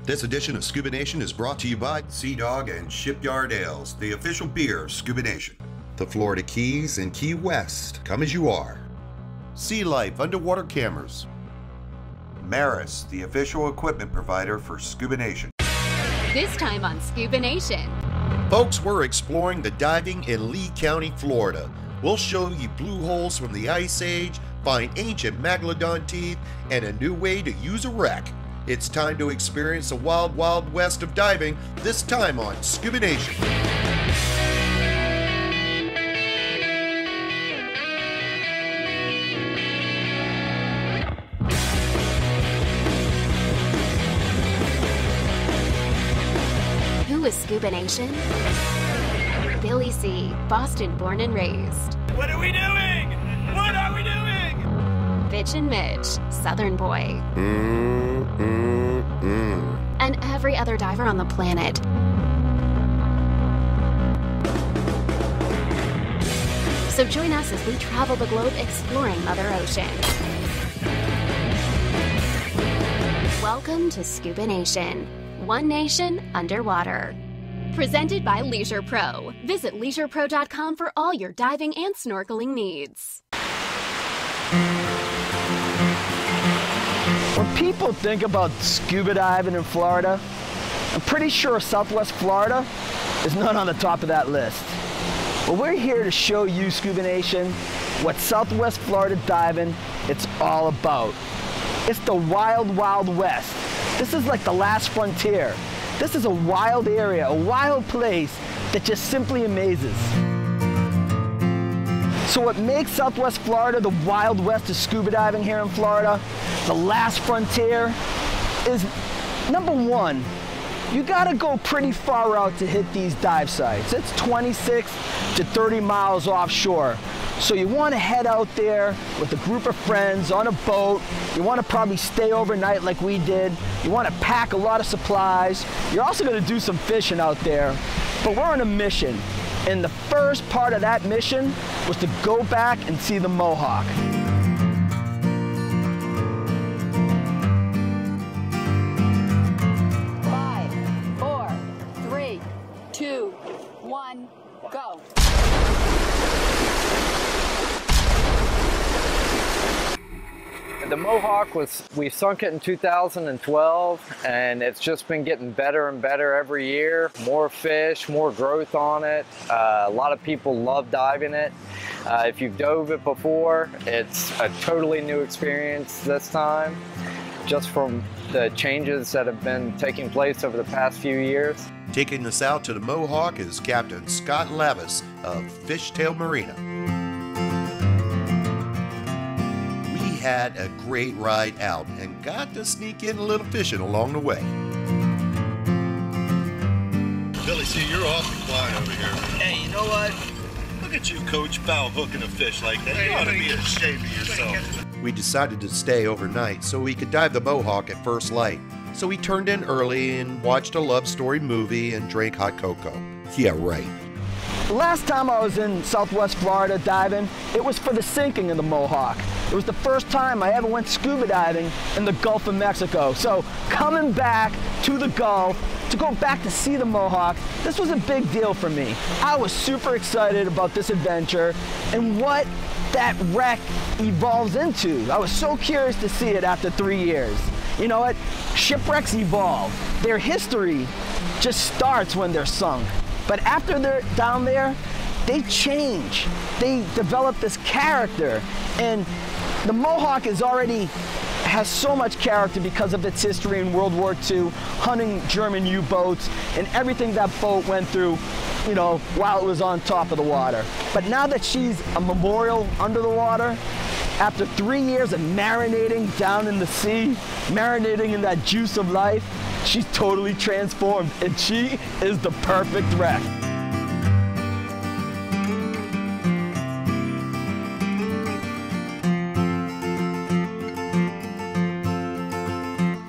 This edition of Scuba Nation is brought to you by Sea Dog and Shipyard Ales, the official beer of Scuba Nation. The Florida Keys and Key West, come as you are. Sea Life underwater cameras. Maris, the official equipment provider for Scuba Nation. This time on Scuba Nation. Folks, we're exploring the diving in Lee County, Florida. We'll show you blue holes from the Ice Age, find ancient Megledon teeth, and a new way to use a wreck. It's time to experience the wild, wild west of diving, this time on Scuba Nation. Who is Scuba Nation? Billy C., Boston born and raised. What are we doing? What are we doing? Bitch and Mitch, Southern boy. And every other diver on the planet. So join us as we travel the globe exploring Mother Ocean. Welcome to Scuba Nation. One nation underwater. Presented by Leisure Pro. Visit leisuropro.com for all your diving and snorkeling needs. When people think about scuba diving in Florida, I'm pretty sure Southwest Florida is not on the top of that list. But we're here to show you, Scuba Nation, what Southwest Florida diving it's all about. It's the wild, wild west. This is like the last frontier. This is a wild area, a wild place that just simply amazes. So what makes Southwest Florida the wild west of scuba diving here in Florida, the last frontier, is number one, you gotta go pretty far out to hit these dive sites. It's 26 to 30 miles offshore. So you wanna head out there with a group of friends on a boat. You wanna probably stay overnight like we did. You wanna pack a lot of supplies. You're also gonna do some fishing out there. But we're on a mission. And the first part of that mission was to go back and see the Mohawk. Five, 4, 3, 2, 1, go. The Mohawk we sunk it in 2012, and it's just been getting better and better every year. More fish, more growth on it. A lot of people love diving it. If you've dove it before, it's a totally new experience this time, just from the changes that have been taking place over the past few years. Taking us out to the Mohawk is Captain Scott Lavis of Fishtail Marina. We had a great ride out and got to sneak in a little fishing along the way. Billy, see, you're awfully quiet over here. Hey, you know what? Look at you, Coach, foul hooking a fish like that. You ought to be ashamed of yourself. We decided to stay overnight so we could dive the Mohawk at first light. So we turned in early and watched a love story movie and drank hot cocoa. Yeah, right. The last time I was in Southwest Florida diving, it was for the sinking of the Mohawk. It was the first time I ever went scuba diving in the Gulf of Mexico. So coming back to the Gulf, to go back to see the Mohawk, this was a big deal for me. I was super excited about this adventure and what that wreck evolves into. I was so curious to see it after 3 years. You know what? Shipwrecks evolve. Their history just starts when they're sunk. But after they're down there, they change. They develop this character. And the Mohawk has so much character because of its history in World War II, hunting German U-boats, and everything that boat went through, you know, while it was on top of the water. But now that she's a memorial under the water, after 3 years of marinating down in the sea, marinating in that juice of life, she's totally transformed, and she is the perfect wreck.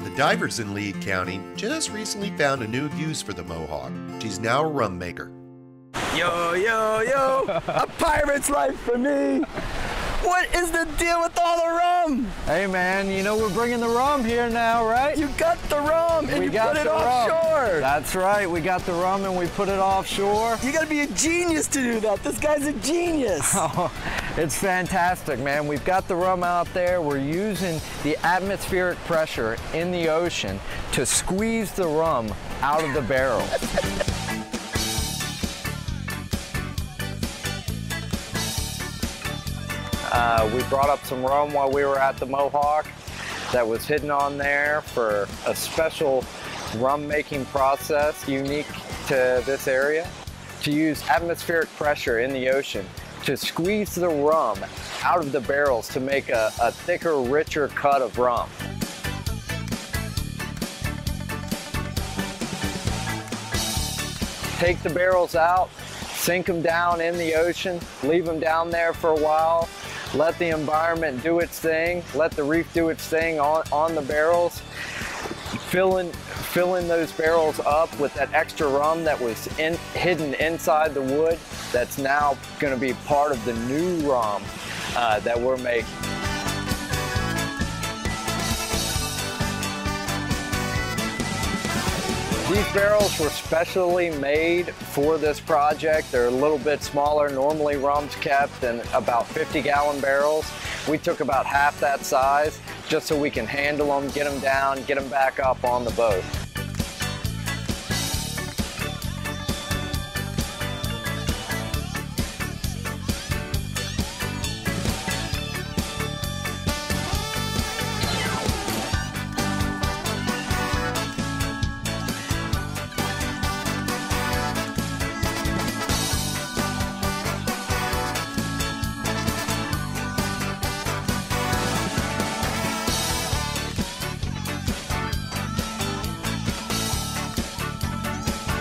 The divers in Lee County just recently found a new use for the Mohawk. She's now a rum maker. Yo, yo, yo, a pirate's life for me. What is the deal with all the rum? Hey man, you know we're bringing the rum here now, right? You got the rum and you put it offshore. That's right, we got the rum and we put it offshore. You gotta be a genius to do that. This guy's a genius. Oh, it's fantastic, man. We've got the rum out there. We're using the atmospheric pressure in the ocean to squeeze the rum out of the barrel. We brought up some rum while we were at the Mohawk that was hidden on there for a special rum making process unique to this area. To use atmospheric pressure in the ocean to squeeze the rum out of the barrels to make a thicker, richer cut of rum. Take the barrels out, sink them down in the ocean, leave them down there for a while, let the environment do its thing, let the reef do its thing on the barrels, fill in those barrels up with that extra rum that was hidden inside the wood that's now going to be part of the new rum that we're making. These barrels were specially made for this project. They're a little bit smaller. Normally rum's kept in about 50-gallon barrels. We took about half that size just so we can handle them, get them down, get them back up on the boat.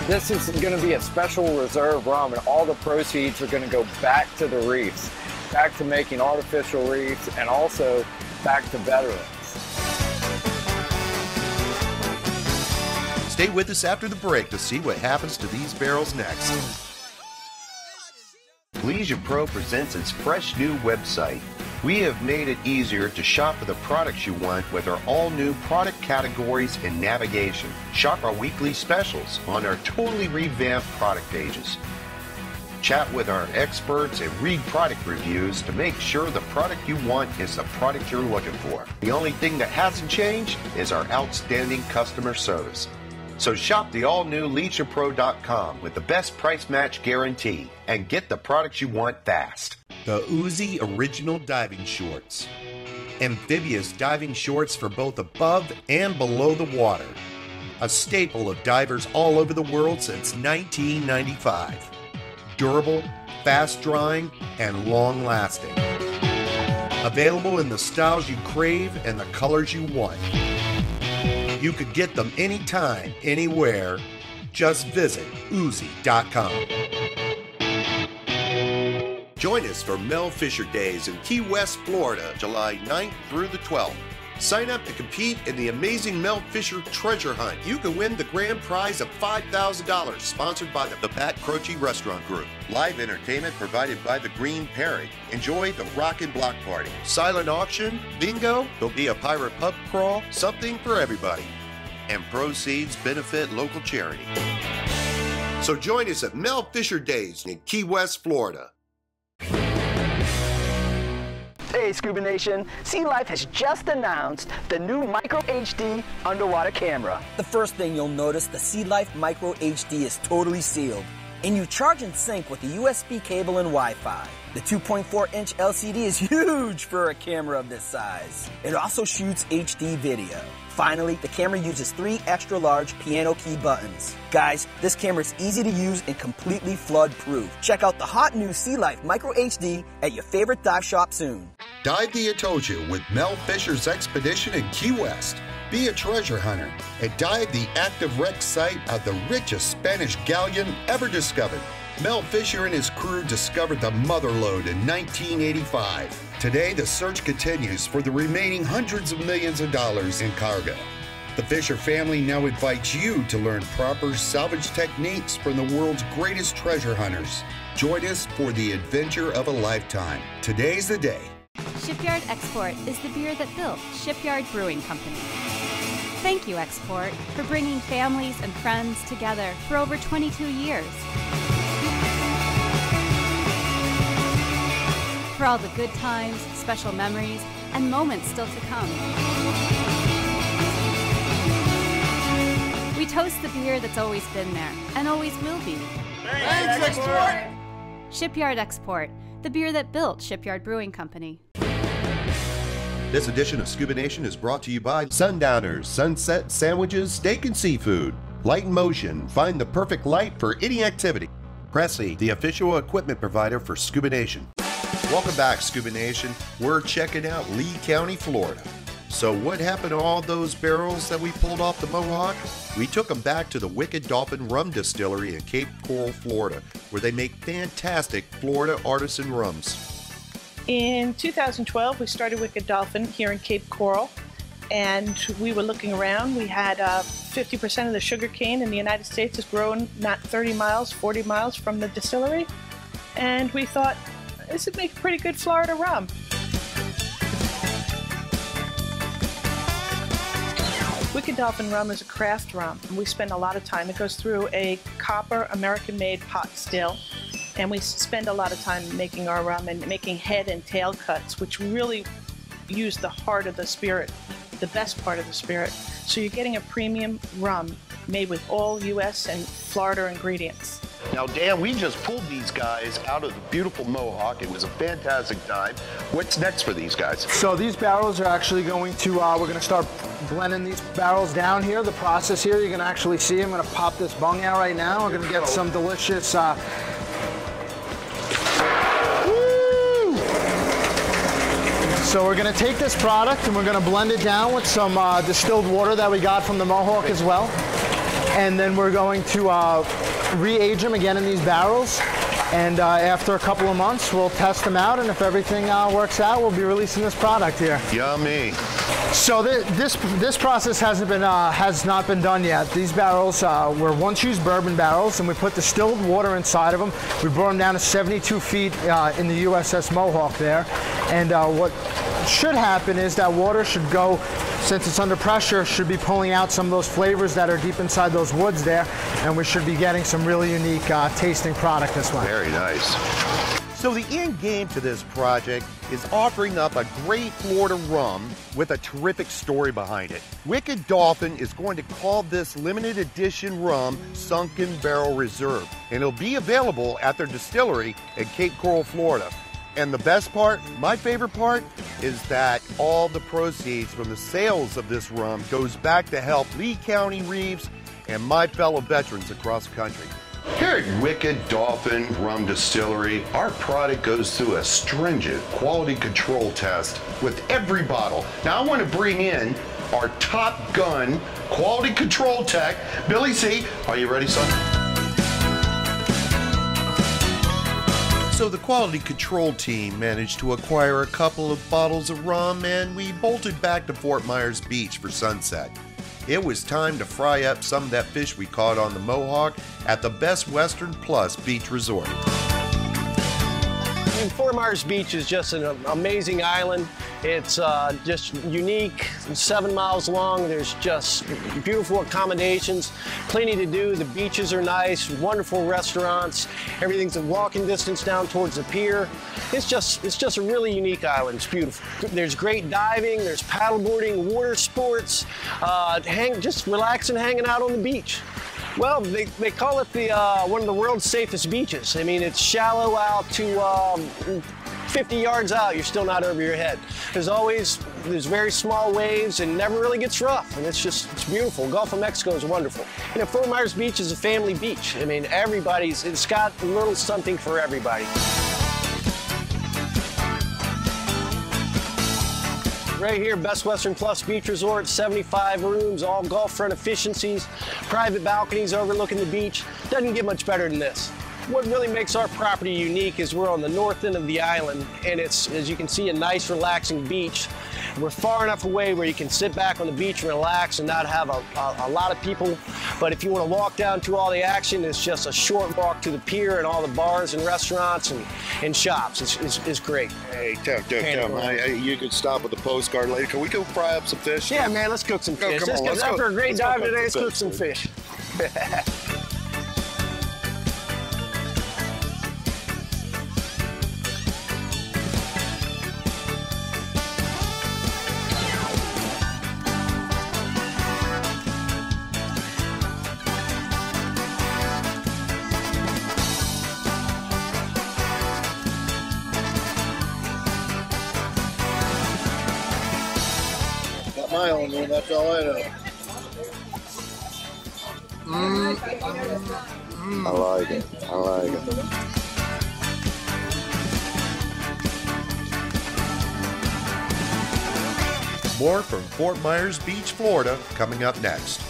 This is going to be a special reserve rum, and all the proceeds are going to go back to the reefs, back to making artificial reefs, and also back to veterans. Stay with us after the break to see what happens to these barrels next. Leisure Pro presents its fresh new website. We have made it easier to shop for the products you want with our all-new product categories and navigation. Shop our weekly specials on our totally revamped product pages. Chat with our experts and read product reviews to make sure the product you want is the product you're looking for. The only thing that hasn't changed is our outstanding customer service. So shop the all-new LeisurePro.com with the best price match guarantee and get the products you want fast. The Uzi Original Diving Shorts. Amphibious diving shorts for both above and below the water. A staple of divers all over the world since 1995. Durable, fast-drying, and long-lasting. Available in the styles you crave and the colors you want. You could get them anytime, anywhere. Just visit Uzi.com. Join us for Mel Fisher Days in Key West, Florida, July 9th through the 12th. Sign up to compete in the amazing Mel Fisher Treasure Hunt. You can win the grand prize of $5,000, sponsored by the Pat Croce Restaurant Group. Live entertainment provided by the Green Parrot. Enjoy the Rockin' Block Party. Silent auction, bingo, there'll be a pirate pub crawl, something for everybody. And proceeds benefit local charity. So join us at Mel Fisher Days in Key West, Florida. Hey Scuba Nation, Sea Life has just announced the new Micro HD underwater camera. The first thing you'll notice, the Sea Life Micro HD is totally sealed, and you charge and sync with a USB cable and Wi-Fi. The 2.4-inch LCD is huge for a camera of this size. It also shoots HD video. Finally, the camera uses 3 extra-large piano key buttons. Guys, this camera is easy to use and completely flood-proof. Check out the hot new Sea Life Micro HD at your favorite dive shop soon. Dive the Atocha with Mel Fisher's expedition in Key West. Be a treasure hunter and dive the active wreck site of the richest Spanish galleon ever discovered. Mel Fisher and his crew discovered the Motherlode in 1985. Today, the search continues for the remaining hundreds of millions of dollars in cargo. The Fisher family now invites you to learn proper salvage techniques from the world's greatest treasure hunters. Join us for the adventure of a lifetime. Today's the day. Shipyard Export is the beer that built Shipyard Brewing Company. Thank you, Export, for bringing families and friends together for over 22 years. For all the good times, special memories, and moments still to come. We toast the beer that's always been there and always will be. Thanks, Export! Shipyard Export, the beer that built Shipyard Brewing Company. This edition of Scuba Nation is brought to you by Sundowners, Sunset Sandwiches, Steak and Seafood. Light in Motion, find the perfect light for any activity. Presley, the official equipment provider for Scuba Nation. Welcome back, Scuba Nation. We're checking out Lee County, Florida. So what happened to all those barrels that we pulled off the Mohawk? We took them back to the Wicked Dolphin Rum Distillery in Cape Coral, Florida, where they make fantastic Florida artisan rums. In 2012, we started Wicked Dolphin here in Cape Coral, and we were looking around. We had 50% of the sugar cane in the United States is grown not 30 miles, 40 miles from the distillery, and we thought, this would make a pretty good Florida rum. Wicked Dolphin rum is a craft rum, and we spend a lot of time. It goes through a copper American-made pot still, and we spend a lot of time making our rum and making head and tail cuts, which really use the heart of the spirit, the best part of the spirit. So you're getting a premium rum made with all U.S. and Florida ingredients. Now, Dan, we just pulled these guys out of the beautiful Mohawk. It was a fantastic time. What's next for these guys? So these barrels are actually going to, we're going to start blending these barrels down here. The process here, you're going to actually see, I'm going to pop this bung out right now. We're going to get some delicious So we're going to take this product and we're going to blend it down with some distilled water that we got from the Mohawk as well. And then we're going to re-age them again in these barrels. And after a couple of months, we'll test them out. And if everything works out, we'll be releasing this product here. Yummy. So this process has not been done yet. These barrels were once used bourbon barrels, and we put distilled water inside of them. We brought them down to 72 feet in the USS Mohawk there. And what should happen is that water should go, since it's under pressure, should be pulling out some of those flavors that are deep inside those woods there, and we should be getting some really unique tasting product this way. Very nice. So the end game to this project is offering up a great Florida rum with a terrific story behind it. Wicked Dolphin is going to call this limited edition rum Sunken Barrel Reserve, and it'll be available at their distillery in Cape Coral, Florida. And the best part, my favorite part, is that all the proceeds from the sales of this rum goes back to help Lee County Reeves and my fellow veterans across the country. Here at Wicked Dolphin Rum Distillery, our product goes through a stringent quality control test with every bottle. Now I want to bring in our top gun quality control tech, Billy C. Are you ready, son? So the quality control team managed to acquire a couple of bottles of rum, and we bolted back to Fort Myers Beach for sunset. It was time to fry up some of that fish we caught on the Mohawk at the Best Western Plus Beach Resort. And Fort Myers Beach is just an amazing island. It's just unique, 7 miles long. There's just beautiful accommodations, plenty to do. The beaches are nice, wonderful restaurants. Everything's a walking distance down towards the pier. It's just a really unique island. It's beautiful. There's great diving, there's paddleboarding, water sports, just relaxing, hanging out on the beach. Well, they call it one of the world's safest beaches. I mean, it's shallow out to 50 yards out, you're still not over your head. There's very small waves and never really gets rough, and it's beautiful. Gulf of Mexico is wonderful. You know, Fort Myers Beach is a family beach. I mean, it's got a little something for everybody. Right here, Best Western Plus Beach Resort, 75 rooms, all Gulf front efficiencies, private balconies overlooking the beach. Doesn't get much better than this. What really makes our property unique is we're on the north end of the island, and it's, as you can see, a nice relaxing beach. We're far enough away where you can sit back on the beach and relax and not have a lot of people. But if you want to walk down to all the action, it's just a short walk to the pier and all the bars and restaurants and shops. It's great. Hey, Tim, you could stop with the postcard later. Can we go fry up some fish? Yeah, man, let's cook some fish. Come on, After a great dive today, let's cook some fish. Got my own one, that's all I know. I like it. I like it. More from Fort Myers Beach, Florida, coming up next.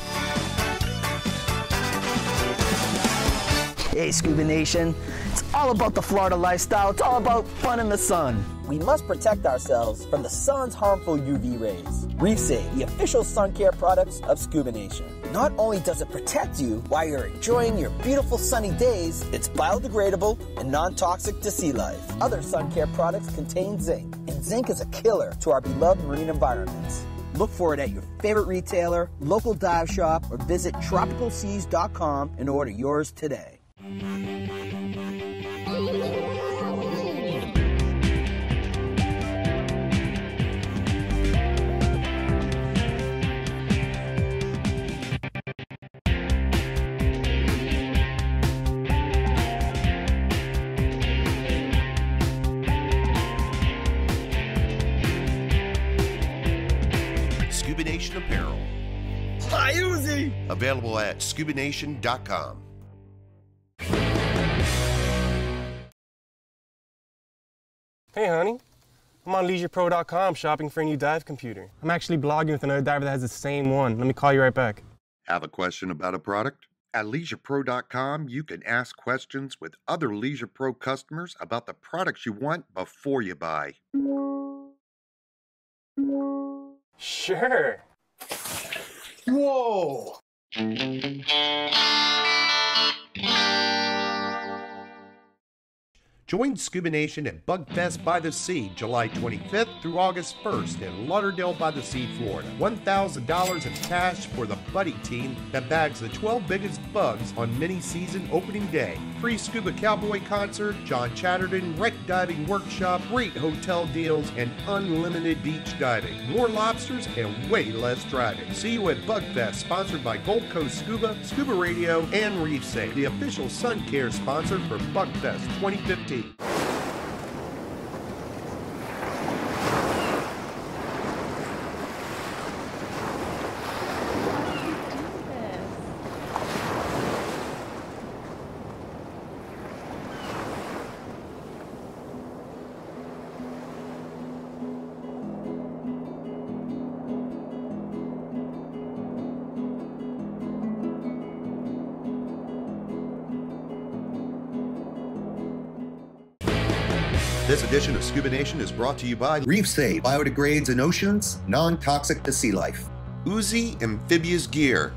Hey, Scuba Nation. It's all about the Florida lifestyle. It's all about fun in the sun. We must protect ourselves from the sun's harmful UV rays. Reef Save, the official sun care products of ScubaNation. Not only does it protect you while you're enjoying your beautiful sunny days, it's biodegradable and non-toxic to sea life. Other sun care products contain zinc, and zinc is a killer to our beloved marine environments. Look for it at your favorite retailer, local dive shop, or visit tropicalseas.com and order yours today. ScubaNation Apparel. Hi, Uzi! Available at ScubaNation.com. Hey, honey. I'm on LeisurePro.com shopping for a new dive computer. I'm actually blogging with another diver that has the same one. Let me call you right back. Have a question about a product? At LeisurePro.com, you can ask questions with other Leisure Pro customers about the products you want before you buy. Sure. Whoa! Join Scuba Nation at Bugfest by the Sea, July 25th through August 1st in Lauderdale by the Sea, Florida. $1,000 in cash for the buddy team that bags the 12 biggest bugs on mini-season opening day. Free Scuba Cowboy concert, John Chatterton, wreck diving workshop, great hotel deals, and unlimited beach diving. More lobsters and way less driving. See you at Bugfest, sponsored by Gold Coast Scuba, Scuba Radio, and Reef Safe, the official sun care sponsor for Bugfest 2015. This edition of Scuba Nation is brought to you by Reef Safe biodegrades in oceans, non-toxic to sea life. Uzi Amphibious Gear,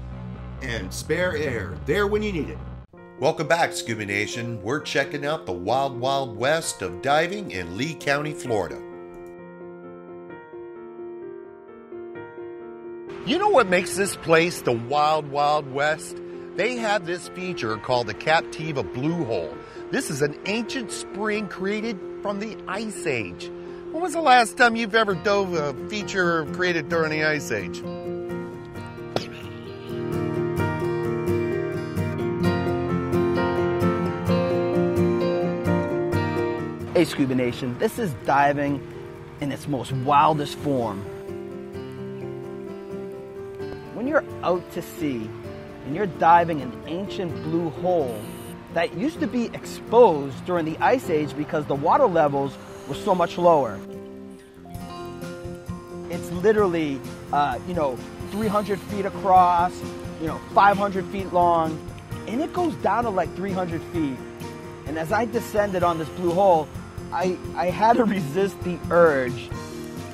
and Spare Air, there when you need it. Welcome back, Scuba Nation. We're checking out the wild, wild west of diving in Lee County, Florida. You know what makes this place the wild, wild west? They have this feature called the Captiva Blue Hole. This is an ancient spring created from the Ice Age. When was the last time you've ever dove a feature created during the Ice Age? Hey, Scuba Nation, this is diving in its most wildest form. When you're out to sea and you're diving an ancient blue hole that used to be exposed during the Ice Age because the water levels were so much lower. It's literally, 300 feet across, 500 feet long, and it goes down to like 300 feet. And as I descended on this blue hole, I had to resist the urge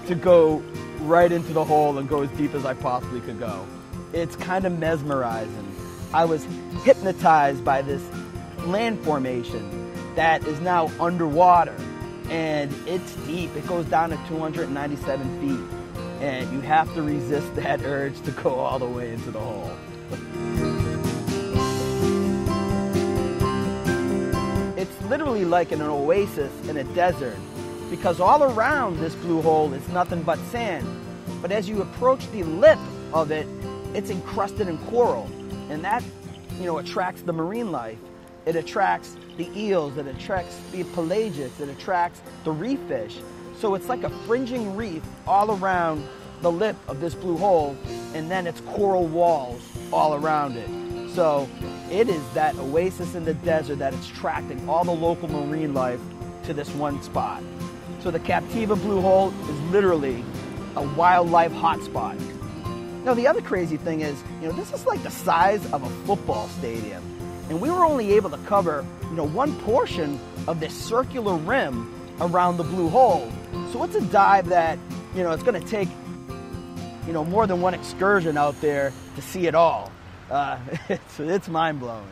to go right into the hole and go as deep as I possibly could go. It's kind of mesmerizing. I was hypnotized by this land formation that is now underwater, and it's deep. It goes down to 297 feet, and you have to resist that urge to go all the way into the hole. It's literally like an oasis in a desert, because all around this blue hole is nothing but sand. But as you approach the lip of it, it's encrusted in coral, and that, attracts the marine life. It attracts the eels, it attracts the pelagics, it attracts the reef fish. So it's like a fringing reef all around the lip of this blue hole, and then it's coral walls all around it. So it is that oasis in the desert that is attracting all the local marine life to this one spot. So the Captiva Blue Hole is literally a wildlife hotspot. Now the other crazy thing is, this is like the size of a football stadium, and we were only able to cover, one portion of this circular rim around the blue hole. So it's a dive that, it's going to take, more than one excursion out there to see it all. It's mind-blowing.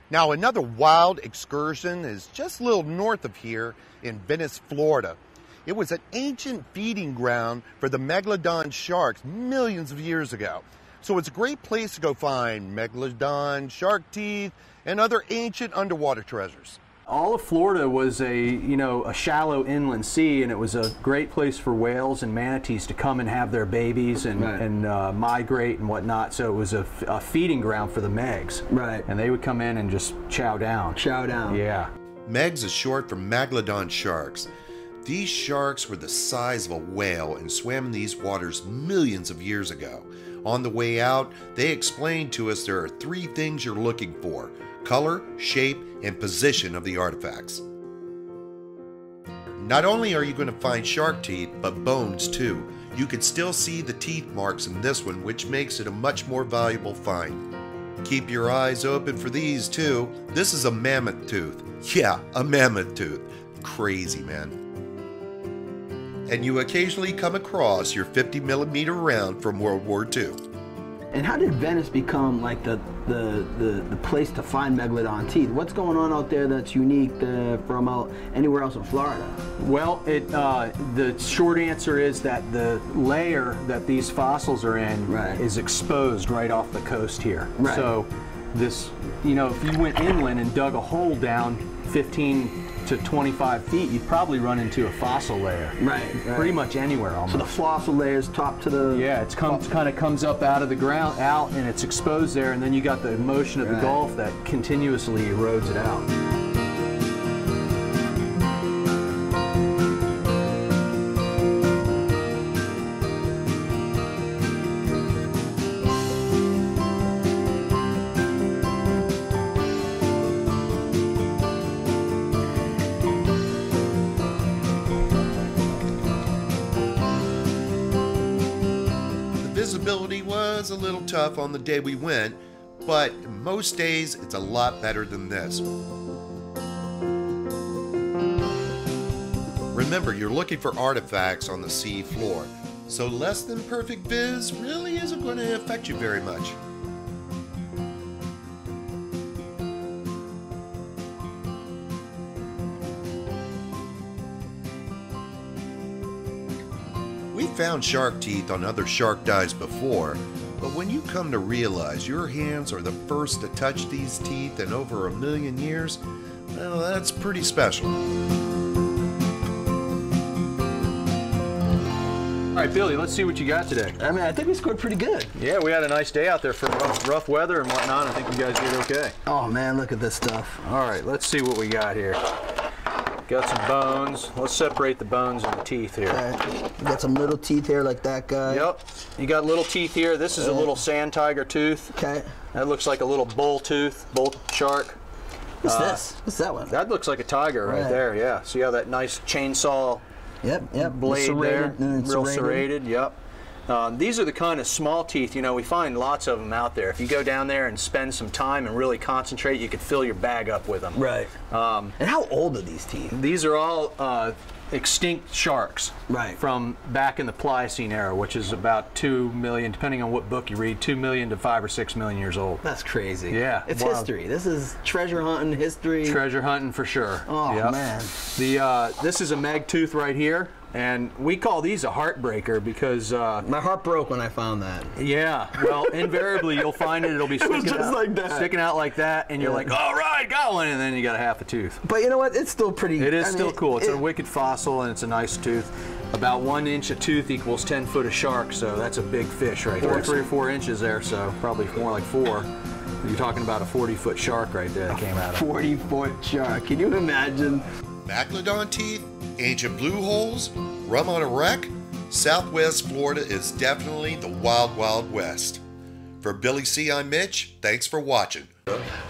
Now, another wild excursion is just a little north of here in Venice, Florida. It was an ancient feeding ground for the Megledon sharks millions of years ago. So it's a great place to go find Megledon, shark teeth, and other ancient underwater treasures. All of Florida was a shallow inland sea, and it was a great place for whales and manatees to come and have their babies and migrate and whatnot. So it was a feeding ground for the Megs. Right. And they would come in and just chow down. Chow down. Yeah. Megs is short for Megledon sharks. These sharks were the size of a whale and swam in these waters millions of years ago. On the way out, they explained to us there are 3 things you're looking for: color, shape, and position of the artifacts. Not only are you going to find shark teeth, but bones too. You can still see the teeth marks in this one, which makes it a much more valuable find. Keep your eyes open for these too. This is a mammoth tooth. Yeah, a mammoth tooth. Crazy, man. And you occasionally come across your 50mm round from World War II. And how did Venice become like the place to find Megledon teeth? What's going on out there that's unique from anywhere else in Florida? Well, the short answer is that the layer that these fossils are in is exposed right off the coast here. Right. So this, if you went inland and dug a hole down 15 to 25 feet, you'd probably run into a fossil layer. Right. Pretty much anywhere almost. So the fossil layer's top to the... Yeah, it kind of comes up out of the ground, out, and it's exposed there, and then you got the motion of the Gulf that continuously erodes it out. Visibility was a little tough on the day we went, but most days it's a lot better than this. Remember, you're looking for artifacts on the sea floor, so less than perfect viz really isn't going to affect you very much. We found shark teeth on other shark dives before, but when you come to realize your hands are the first to touch these teeth in over 1 million years, well, that's pretty special. All right, Billy, let's see what you got today. I think we scored pretty good. Yeah, we had a nice day out there for rough weather and whatnot. I think you guys did okay. Oh man, look at this stuff. All right, let's see what we got here. Got some bones. Let's separate the bones and the teeth here. Okay. You got some little teeth here like that guy. Yep. You got little teeth here. This is a little sand tiger tooth. Okay. That looks like a little bull tooth, bull shark. What's this? What's that one? That looks like a tiger right there, yeah. See how that nice chainsaw blade there? Real serrated, yep. These are the kind of small teeth, you know, we find lots of them out there. If you go down there and spend some time and really concentrate, you could fill your bag up with them. Right. And how old are these teeth? These are all extinct sharks. Right. From back in the Pliocene era, which is about 2 million, depending on what book you read, 2 million to 5 or 6 million years old. That's crazy. Yeah. It's history. This is treasure hunting history. Treasure hunting for sure. Oh, man. This is a meg tooth right here. And we call these a heartbreaker because my heart broke when I found that. Yeah, well, invariably you'll find it. It'll be sticking out like that, and you're like, all right, got one, and then you got a half a tooth. But you know what? It's still pretty. It is still cool. It's a wicked fossil, and it's a nice tooth. About 1 inch a tooth equals 10 foot of shark, so that's a big fish right there. 3 or 4 inches there, so probably more like 4. You're talking about a 40-foot shark right there that came out of it. 40-foot shark. Can you imagine? Megledon teeth, ancient blue holes, rum on a wreck. Southwest Florida is definitely the wild, wild west. For Billy C, I'm Mitch. Thanks for watching.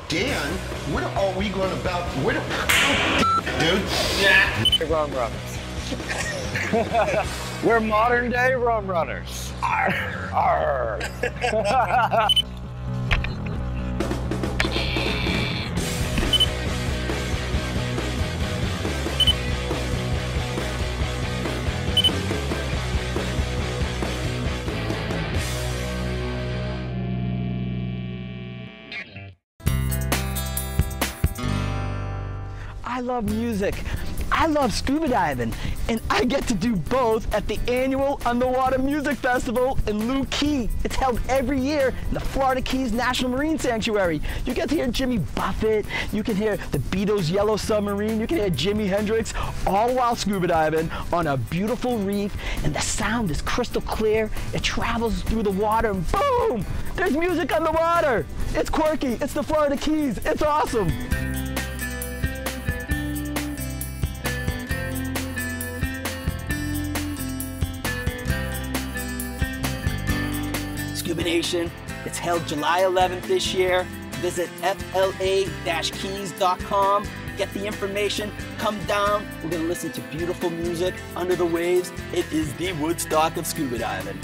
Dan, what are we going about? Dude. Yeah. Rum runners. We're modern day rum runners. Arr, arr. I love music. I love scuba diving, and I get to do both at the annual Underwater Music Festival in Looe Key. It's held every year in the Florida Keys National Marine Sanctuary. You get to hear Jimmy Buffett, you can hear the Beatles' Yellow Submarine, you can hear Jimi Hendrix, all while scuba diving on a beautiful reef, and the sound is crystal clear. It travels through the water, and boom! There's music underwater. It's quirky, it's the Florida Keys, it's awesome. ScubaNation. It's held July 11th this year. Visit fla-keys.com. Get the information. Come down. We're going to listen to beautiful music under the waves. It is the Woodstock of scuba diving.